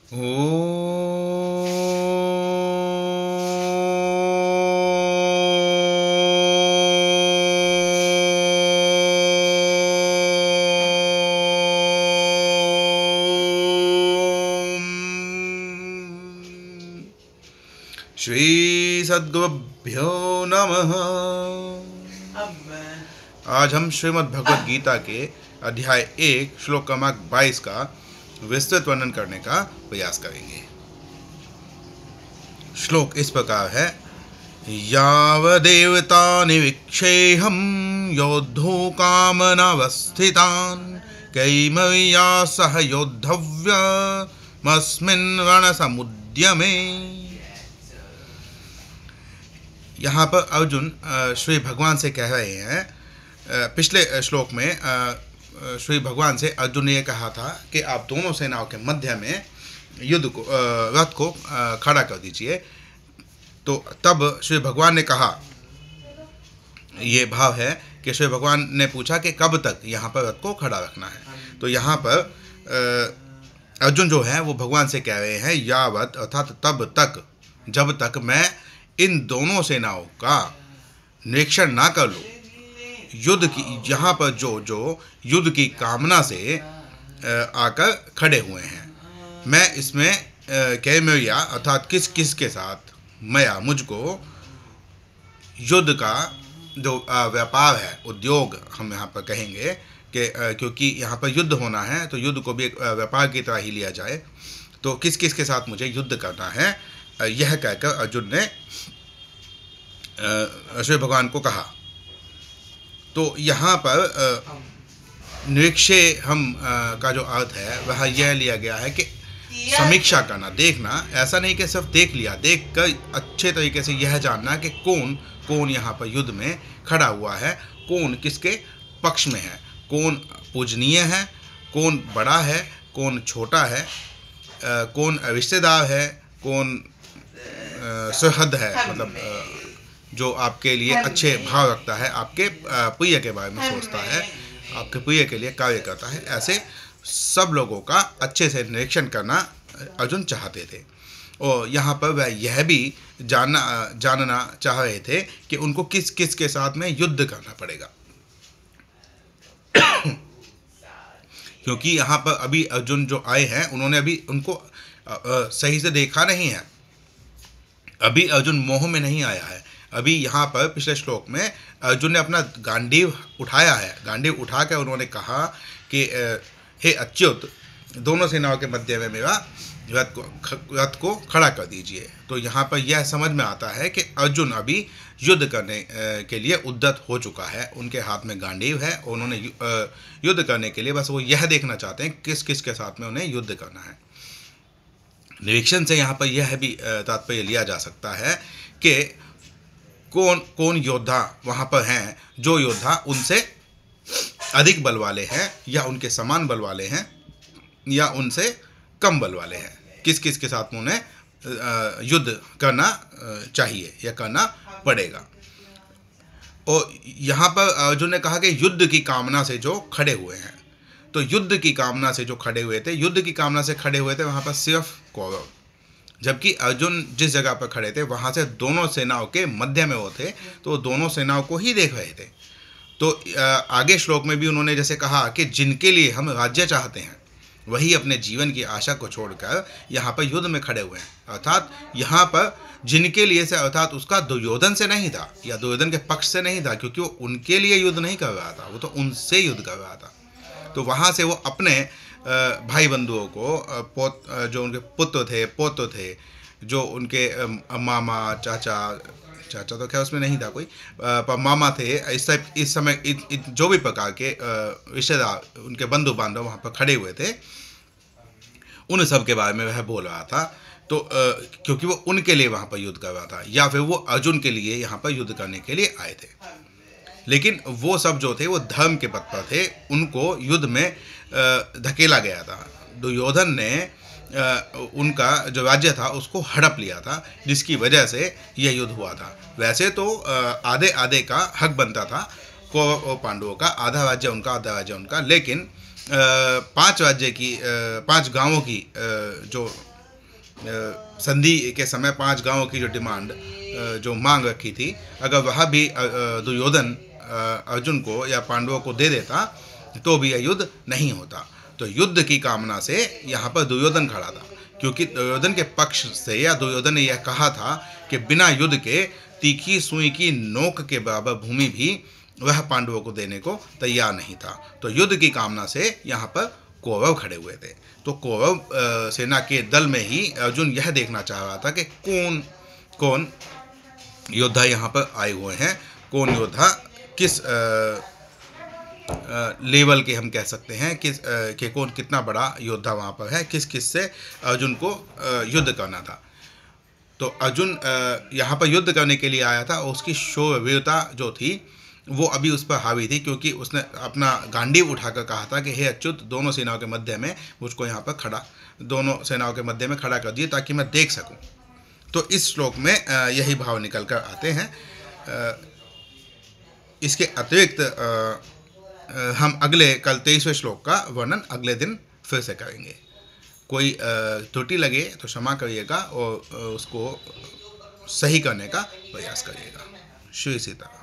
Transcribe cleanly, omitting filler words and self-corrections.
श्री सद्गुरुभ्यो नमः। आज हम श्रीमद् भगवद गीता के अध्याय 1 श्लोक क्रमांक 22 का विस्तृत वर्णन करने का प्रयास करेंगे। श्लोक इस प्रकार है। यावदेवता निवीक्षेऽहं योद्धो कामनावस्थितान् कैमया सह योद्धव्यमस्मिन् रणसमुद्यमे। यहाँ पर अर्जुन श्री भगवान से कह रहे हैं, पिछले श्लोक में श्री भगवान से अर्जुन ने यह कहा था कि आप दोनों सेनाओं के मध्य में युद्ध को रथ को खड़ा कर दीजिए। तो तब श्री भगवान ने कहा, ये भाव है कि श्री भगवान ने पूछा कि कब तक यहाँ पर रथ को खड़ा रखना है। तो यहाँ पर अर्जुन जो है वो भगवान से कह रहे हैं यावत, अर्थात तब तक, जब तक मैं इन दोनों सेनाओं का निरीक्षण ना कर लूँ, युद्ध की यहाँ पर जो युद्ध की कामना से आकर खड़े हुए हैं, मैं इसमें कैमया अर्थात किस किस के साथ मया मुझको युद्ध का जो व्यापार है, उद्योग हम यहाँ पर कहेंगे कि क्योंकि यहाँ पर युद्ध होना है तो युद्ध को भी एक व्यापार की तरह ही लिया जाए। तो किस किस के साथ मुझे युद्ध करना है, यह कहकर अर्जुन ने श्री भगवान को कहा। तो यहाँ पर निरीक्षे हम का जो अर्थ है वह यह लिया गया है कि समीक्षा करना, देखना। ऐसा नहीं कि सिर्फ देख लिया, देख कर अच्छे तरीके से यह जानना कि कौन कौन यहाँ पर युद्ध में खड़ा हुआ है, कौन किसके पक्ष में है, कौन पूजनीय है, कौन बड़ा है, कौन छोटा है, कौन रिश्तेदार है, कौन सुहृद है, मतलब जो आपके लिए अच्छे भाव रखता है, आपके प्रिय के बारे में सोचता है, आपके प्रिय के लिए कार्य करता है। ऐसे सब लोगों का अच्छे से निरीक्षण करना अर्जुन चाहते थे। और यहाँ पर वह यह भी जानना चाह रहे थे कि उनको किस किस के साथ में युद्ध करना पड़ेगा क्योंकि यहाँ पर अभी अर्जुन जो आए हैं उन्होंने अभी उनको सही से देखा नहीं है। अभी अर्जुन मोह में नहीं आया है। अभी यहाँ पर पिछले श्लोक में अर्जुन ने अपना गांडीव उठाया है। गांडीव उठाकर उन्होंने कहा कि हे अच्युत, दोनों सेनाओं के मध्य में मेरा रथ को खड़ा कर दीजिए। तो यहाँ पर यह समझ में आता है कि अर्जुन अभी युद्ध करने के लिए उद्यत हो चुका है। उनके हाथ में गांडीव है और उन्होंने युद्ध करने के लिए बस वो यह देखना चाहते हैं किस किस के साथ में उन्हें युद्ध करना है। निरीक्षण से यहाँ पर यह भी तात्पर्य लिया जा सकता है कि कौन कौन योद्धा वहाँ पर हैं, जो योद्धा उनसे अधिक बल वाले हैं या उनके समान बल वाले हैं या उनसे कम बल वाले हैं, किस किस के साथ में उन्हें युद्ध करना चाहिए या करना पड़ेगा। और यहाँ पर अर्जुन ने कहा कि युद्ध की कामना से जो खड़े हुए हैं, तो युद्ध की कामना से जो खड़े हुए थे, युद्ध की कामना से खड़े हुए थे वहाँ पर सिर्फ कौरव, जबकि अर्जुन जिस जगह पर खड़े थे वहाँ से दोनों सेनाओं के मध्य में वो थे, तो दोनों सेनाओं को ही देख रहे थे। तो आगे श्लोक में भी उन्होंने जैसे कहा कि जिनके लिए हम राज्य चाहते हैं वही अपने जीवन की आशा को छोड़कर यहाँ पर युद्ध में खड़े हुए हैं। अर्थात यहाँ पर जिनके लिए से अर्थात उसका दुर्योधन से नहीं था या दुर्योधन के पक्ष से नहीं था, क्योंकि वो उनके लिए युद्ध नहीं कर रहा था, वो तो उनसे युद्ध कर रहा था। तो वहाँ से वो अपने भाई बंधुओं को, जो उनके पुत्र थे, पौत्र थे, जो उनके मामा चाचा तो क्या उसमें नहीं था कोई, पर मामा थे, इस समय जो भी प्रकार के रिश्तेदार, उनके बंधु बांधव वहाँ पर खड़े हुए थे, उन सब के बारे में वह बोल रहा था। तो क्योंकि वो उनके लिए वहाँ पर युद्ध कर रहा था, या फिर वो अर्जुन के लिए यहाँ पर युद्ध करने के लिए आए थे। लेकिन वो सब जो थे वो धर्म के पथ पर थे, उनको युद्ध में धकेला गया था। दुर्योधन ने उनका जो राज्य था उसको हड़प लिया था, जिसकी वजह से यह युद्ध हुआ था। वैसे तो आधे आधे का हक बनता था कौरव और पांडवों का, आधा राज्य उनका आधा राज्य उनका, लेकिन 5 गांवों की जो संधि के समय 5 गांवों की जो डिमांड, जो मांग रखी थी, अगर वह भी दुर्योधन अर्जुन को या पांडवों को दे देता तो भी यह युद्ध नहीं होता। तो युद्ध की कामना से यहाँ पर दुर्योधन खड़ा था, क्योंकि दुर्योधन के पक्ष से या दुर्योधन ने यह कहा था कि बिना युद्ध के तीखी सुई की नोक के बराबर भूमि भी वह पांडवों को देने को तैयार नहीं था। तो युद्ध की कामना से यहाँ पर कौरव खड़े हुए थे। तो कौरव सेना के दल में ही अर्जुन यह देखना चाह रहा था कि कौन कौन योद्धा यहाँ पर आए हुए हैं, कौन योद्धा किस लेवल के हम कह सकते हैं, किस के कौन कितना बड़ा योद्धा वहाँ पर है, किस किस से अर्जुन को युद्ध करना था। तो अर्जुन यहाँ पर युद्ध करने के लिए आया था और उसकी शौर्यवीरता जो थी वो अभी उस पर हावी थी, क्योंकि उसने अपना गांडीव उठाकर कहा था कि हे अच्युत, दोनों सेनाओं के मध्य में मुझको यहाँ पर दोनों सेनाओं के मध्य में खड़ा कर दिए ताकि मैं देख सकूं। तो इस श्लोक में यही भाव निकल कर आते हैं। इसके अतिरिक्त हम अगले कल 23वें श्लोक का वर्णन अगले दिन फिर से करेंगे। कोई त्रुटि लगे तो क्षमा करिएगा और उसको सही करने का प्रयास करिएगा। श्री सीता।